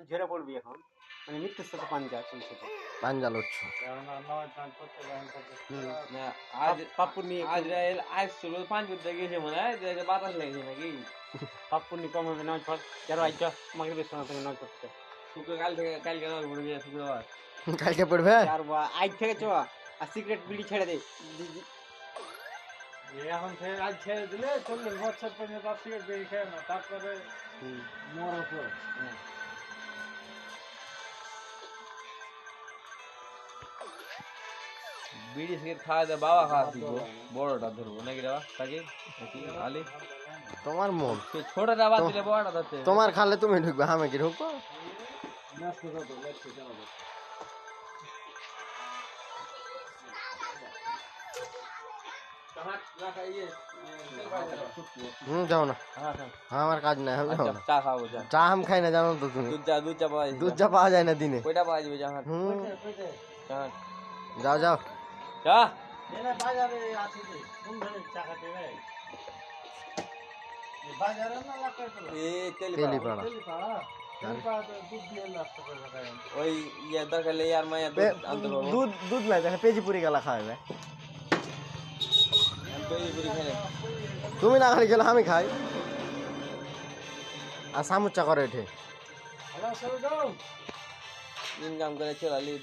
ঝরে পড়বি এখন, মানে মৃত্যুর সাথে পাঞ্জা চলছে তো। পাঞ্জা লড়ছো। পাপ্পুর নিয়ে আজ ছিল 5 ঘন্টা গেছে মনে হয়, যে বাতাস লেগেছে নাকি। পাপ্পুর নিয়ে কম হবে নামাজ পড়, যারা আইজ আমাকে বেশ শোনা থেকে নামাজ পড়তে। কালকে নামাজ পড়ে গেছে শুক্রবার। কালকে পড়বে? আর আজ থেকে চ আর সিগারেট বিড়ি ছেড়ে দে। এখন আজ ছেড়ে দিলে 40 বছর পর্যন্ত আর সিগারেট বিড়ি খায় না, তারপরে মরো তো। বিড়ি সিগারেট খাওয়া দেয়, বাবা খাওয়া শিখবো, বড়টা ধরবো নাকি রে তাকে নাকি আলি তোমার মন, ছোটটা বাদ দিলে বড়টা ধরতে। তোমার খালে তুমি ঢুকবে, আমি কি ঢুকবো? যাও না, হ্যাঁ আমার কাজ নাই, আমি যাবো না। চা খাবো, চা আম খাই না, জানো তো তুমি। দুধ চা পাওয়া যায়, দুধ চা পাওয়া যায় না দিনে। কয়টা পাওয়া যাবে? জাহাজ যাও যাও। চা বাজারে আছে যে কোন ধরনের চা খাতে রে? বাজারে না লাগাই তো তেলিপাড়া। দুধ দিয়ে নাস্তা করে খায়। ওই ইয়া দরকার লে আর মায়া দুধ আনতে পারবো। দুধ দুধ নাই, দেখে পেজি পুরি গেলা খাওয়াবে। তুমি না খালি গেলে আমি খাই। আর সামুচা করে এঠে হ্যালো সবাই যাও ইনকাম করে চলালি